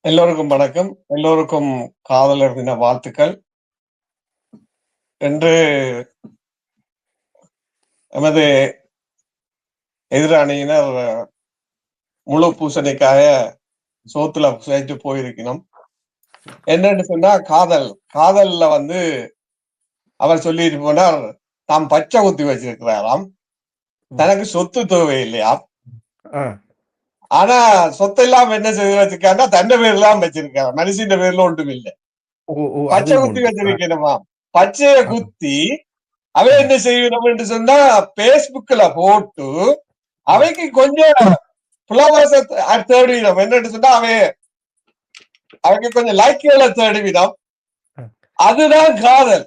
எல்லோருக்கும் வணக்கம். எல்லோருக்கும் காதலர் தின வாழ்த்துக்கள். என்று எமது எதிரணியினர் முழு பூசணிக்காய சோத்துல சேர்த்து போயிருக்கணும். என்னன்னு சொன்னா காதல்ல அவர் சொல்லிட்டு போனார், தாம் பச்சை குத்தி வச்சிருக்கிறாராம், தனக்கு சொத்து தேவை இல்லையா. ஆனா சொத்து எல்லாம் என்ன செய்து வச்சிருக்காருன்னா தண்ட பேர்லாம் வச்சிருக்காரு, மனுஷன் பேர்ல ஒன்றும் இல்லை. பச்சை குத்தி வச்சிருக்கணுமா. பச்சைய குத்தி அவை என்ன செய்யணும் என்று சொன்னா பேஸ்புக்ல போட்டு அவைக்கு கொஞ்சம் புலவாச தேடிவிடும். என்னன்னு சொன்னா அவைக்கு கொஞ்சம் லைக்குகளை தேடிவிடும். அதுதான் காதல்.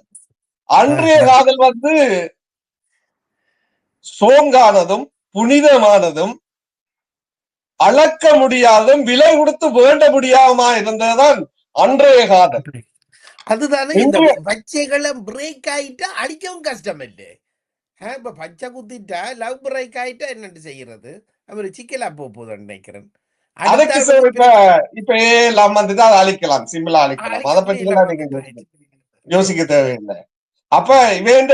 அன்றைய காதல் சோங்கானதும் புனிதமானதும் அளக்க முடியாதும் விலை கொடுத்து வேண்ட முடியாம இருந்ததுதான் அன்றைய காதல். அதுதானே இந்த பச்சைகளை பிரேக் ஆயிட்டா அடிக்கவும் கஷ்டம் இல்லை. இப்ப பச்சை குத்திட்டா லவ் பிரேக் ஆயிட்டா என்னன்னு செய்யறது? அவரு சிக்கலா போகுதுன்னு நினைக்கிறேன். அதுக்கு இப்ப எல்லாம் வந்துட்டு அதை அழிக்கலாம், சிம்பிளா அழிக்கலாம். அதை பத்தி யோசிக்க தேவையில்லை. அப்ப இவன்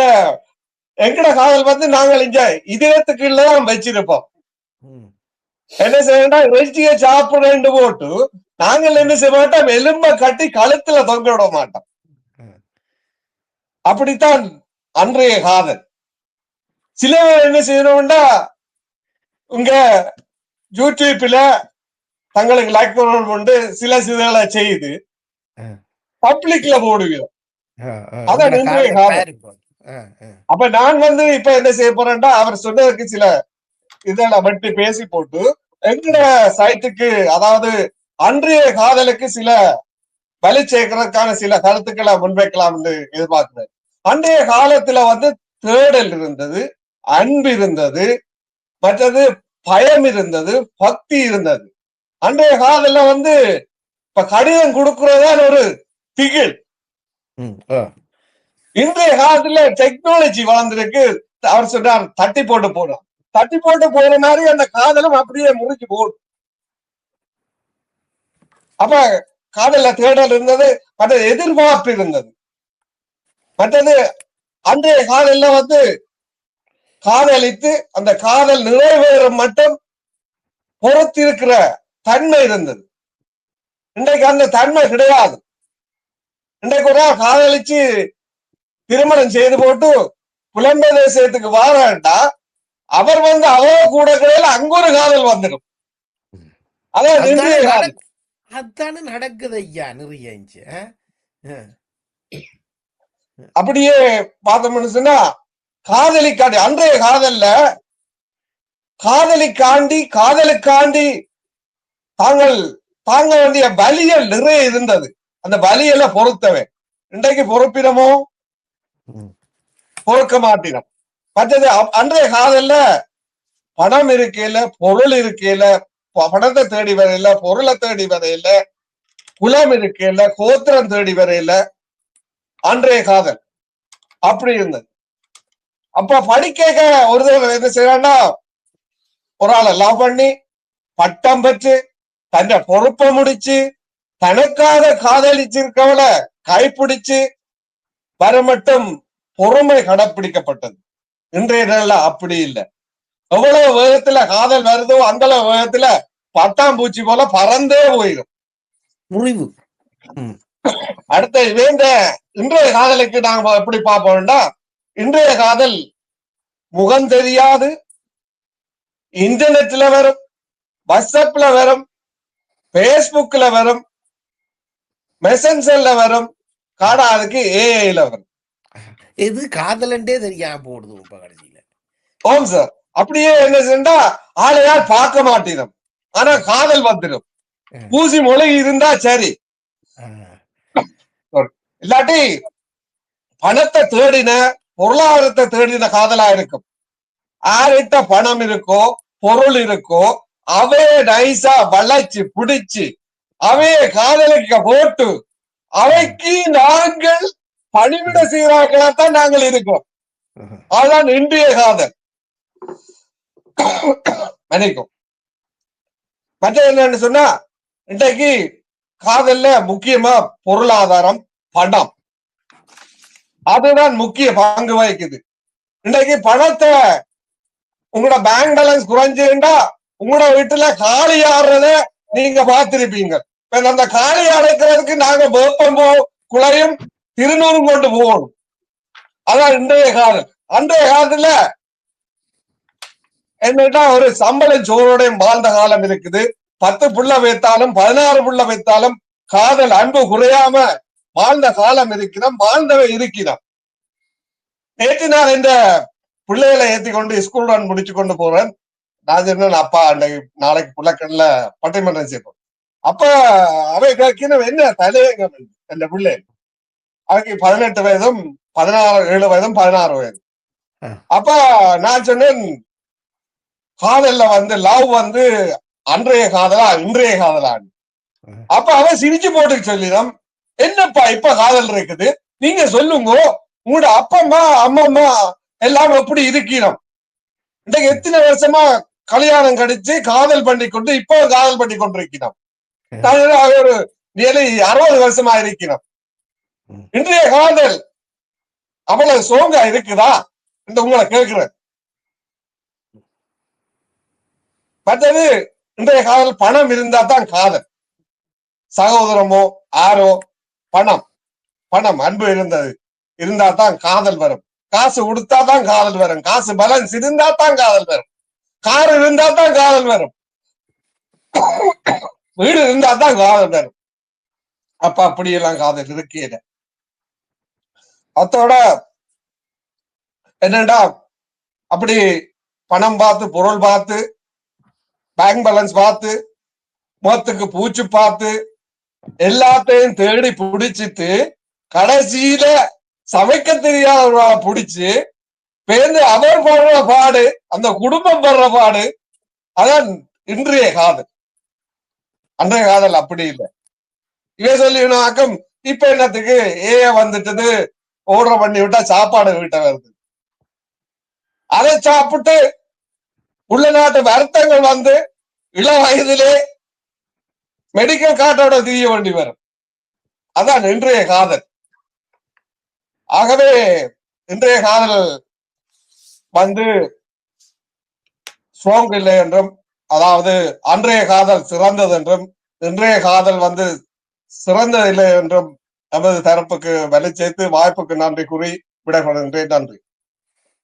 எங்கட காதல் நாங்கள் இங்க இதயத்துக்கு இல்லதான் வச்சிருப்போம். என்ன செய்யணும், ரெஜிய சாப்பிடு போட்டு நாங்கள் என்ன செய்ய மாட்டோம், எலும்ப கட்டி கழுத்துல தொங்க விட மாட்டோம். அப்படித்தான் அன்றைய காதல். சில என்ன செய்யணும்னா உங்க யூடியூப்ல தங்களுக்கு லைக் கொண்டு சில சிதகளை செய்து பப்ளிக்ல போடுகிறோம். அதான் இன்றைய காதல். அப்ப நான் இப்ப என்ன செய்ய போறேன்டா, அவர் சொன்னதுக்கு சில இதெல்லாம் வெட்டி பேசி போட்டு எங்கட சைட்டுக்கு, அதாவது அன்றைய காதலுக்கு சில வலி சேர்க்கிறதுக்கான சில கருத்துக்களை முன்வைக்கலாம் என்று எதிர்பார்க்கிறேன். அன்றைய காலத்துல தேடல் இருந்தது, அன்பு இருந்தது, மற்றது பயம் இருந்தது, பக்தி இருந்தது. அன்றைய காதல்ல இப்ப கடிதம் கொடுக்கறதான் ஒரு திகில். இன்றைய காலத்துல டெக்னாலஜி வளர்ந்திருக்கு. அவர் சொன்னார் தட்டி போட்டு போறோம். தட்டி போட்டு போற மாதிரி அந்த காதலும் அப்படியே முறிஞ்சு போடும். அப்ப காதல்ல தேடல் இருந்தது, மற்றது எதிர்பார்ப்பு இருந்தது. மற்றது அன்றைய காதல்ல காதலித்து அந்த காதல் நிறைவேறும் மட்டும் பொறுத்திருக்கிற தன்மை இருந்தது. இன்றைக்கு அந்த தன்மை கிடையாது. இன்றைக்கு ஒரு நாள் காதலிச்சு திருமணம் செய்து போட்டு புலம்பெயர் தேசத்துக்கு வாராண்டா அவர் அவ கூட கிடையாது, அங்க ஒரு காதல் வந்துடும். அதான் இன்றைய காதல். அதானே நடக்குது ஐயா நிறைய. அப்படியே பார்த்தோம்னு சொன்னா காதலிக்காண்டி, அன்றைய காதல்ல காதலுக்காண்டி தாங்க வேண்டிய பலிகள் நிறைய இருந்தது. அந்த பலியெல்லாம் பொறுத்தவன். இன்றைக்கு பொறுப்பினமோ பொறுக்க மாட்டினோம். மற்றது அன்றைய காதல்ல பணம் இருக்கையில, பொருள் இருக்கையில, பணத்தை தேடி வரையில, பொருளை தேடி வரையில, குலம் இருக்கையில, கோத்திரம் தேடி வரையில அன்றைய காதல் அப்படி இருந்தது. அப்ப படிக்க ஒரு தடவை என்ன செய்யறான்னா, ஒரு ஆளை லவ் பண்ணி பட்டம் பெற்று தன்னை பொறுப்பை முடிச்சு தனக்காக காதலிச்சிருக்கவளை கைப்பிடிச்சு வர மட்டும் பொறுமை கடைப்பிடிக்கப்பட்டது. இன்றைய நாள்ல அப்படி இல்லை. எவ்வளவு வேகத்துல காதல் வருதோ அந்த வேகத்துல பட்டாம்பூச்சி போல பறந்தே போயிடும். முறிவு. அடுத்த இன்றைய காதலுக்கு நாங்க எப்படி பார்ப்போம்னா, இன்றைய காதல் முகம் தெரியாது, இன்டர்நெட்ல வரும், வாட்ஸ்அப்ல வரும், பேஸ்புக்ல வரும், மெசஞ்சர்ல வரும், காடாதுக்கு ஏஐல வரும். எது காதலண்டே தெரியாம போடுது இப்ப கடைசியில. ஓம் சார். அப்படியே என்ன செஞ்சா ஆளையால் பார்க்க மாட்டேனும், ஆனா காதல் வந்துடும். பூசி மொழி இருந்தா சரி, இல்லாட்டி பணத்தை தேடின, பொருளாதாரத்தை தேடின காதலா இருக்கும். யார்கிட்ட பணம் இருக்கோ பொருள் இருக்கோ அவைய நைசா வளைச்சு பிடிச்சு அவைய காதலிக்க போட்டு அவைக்கு நாங்கள் பணிவிட செய்கிறார்களாத்தான் நாங்கள் இருக்கோம். அதுதான் இன்றைய காதல். மன்னிக்கும். மற்ற என்னன்னு சொன்னா, இன்றைக்கு காதல்ல முக்கியமா பொருளாதாரம், பணம், அதுதான் முக்கிய பங்கு வகிக்குது. இன்னைக்கு பணத்தை உங்களோட பேங்க் பேலன்ஸ் குறைஞ்சுண்டா உங்களோட வீட்டுல காலி ஆடுறத நீங்க பார்த்திருப்பீங்க. அந்த காலி அடைக்கிறதுக்கு நாங்க வேப்பம்போ குளையும் திருநூறும் கொண்டு போகணும். அதான் இன்றைய காலம். அன்றைய காலத்துல என்னன்னா ஒரு சம்பளம் சோரோடையும் வாழ்ந்த காலம் இருக்குது. 10 புள்ள வைத்தாலும் 16 புள்ள வைத்தாலும் காதல் அன்பு குறையாம வாழ்ந்த காலம் இருக்கிறோம். வாழ்ந்தவை இருக்கிறோம். நேற்று நான் இந்த பிள்ளைகளை ஏற்றி கொண்டு ஸ்கூல் ரன் முடிச்சு கொண்டு போறேன். நான் சொன்னேன், அப்பா நாளைக்கு புள்ளக்கண்ல பட்டிமன்றம் செய்வோம். அப்ப அவை கேட்கணும், என்ன தலையங்க இந்த பிள்ளை அவருக்கு 18 வயதும் 7 வயதும் 16 வயது. அப்ப நான் சொன்னேன், காதல்ல லவ் அன்றைய காதலா இன்றைய காதலான்னு. அப்ப அவன் சிரிச்சு போட்டு சொல்லிடும், என்னப்பா இப்ப காதல் இருக்குது, நீங்க சொல்லுங்க, உங்களோட அப்பம்மா அம்மம்மா எல்லாம் எப்படி இருக்கிறோம், இன்றைக்கு எத்தனை வருஷமா கல்யாணம் கடிச்சு காதல் பண்ணி கொண்டு இப்ப காதல் பண்ணி கொண்டிருக்கிறோம். ஒரு 60 வருஷமா இருக்கிறோம். இன்றைய காதல் அவ்வளவு சோங்கா இருக்குதா என்று உங்களை கேட்கிறேன். மற்றது இன்றைய காதல் பணம் இருந்தா தான் காதல். சகோதரமோ ஆரோ பணம் அன்பு இருந்தா தான் காதல் வரும். காசு கொடுத்தா தான் காதல் வரும். காசு பேலன்ஸ் இருந்தா தான் காதல் வரும். கார் இருந்தா தான் காதல் வரும். வீடு இருந்தா தான் காதல் வரும். அப்ப அப்படியெல்லாம் காதல் இருக்கீங்க. அத்தோட என்னண்டா, அப்படி பணம் பார்த்து பொருள் பார்த்து பேங்க் பேலன்ஸ் பார்த்து முகத்துக்கு பூச்சி பார்த்து எல்லாத்தையும் தேடி பிடிச்சிட்டு கடைசியில சமைக்க தெரியாத பிடிச்சு பேருந்து அவர் படுற பாடு, அந்த குடும்பம் படுற பாடு, அதான் இன்றைய காதல். அன்றைய காதல் அப்படி இல்லை. இவன் சொல்லினாக்கம் இப்ப என்னத்துக்கு வந்துட்டது, ஆர்டர் பண்ணி விட்டா சாப்பாடு வீட்டை வருது, அதை சாப்பிட்டு உள்ள நாட்டு வருத்தங்கள் இள வயதிலே மெடிக்கல் கார்டோட திரிய வேண்டி வரும். அதான் இன்றைய காதல். ஆகவே இன்றைய காதல் ஸ்ட்ராங் இல்லை என்றும், அதாவது அன்றைய காதல் சிறந்தது என்றும் இன்றைய காதல் சிறந்ததில்லை என்றும் நமது தரப்புக்கு வலி சேர்த்து வாய்ப்புக்கு நன்றி கூறி விடைபெறுகின்றேன். நன்றி.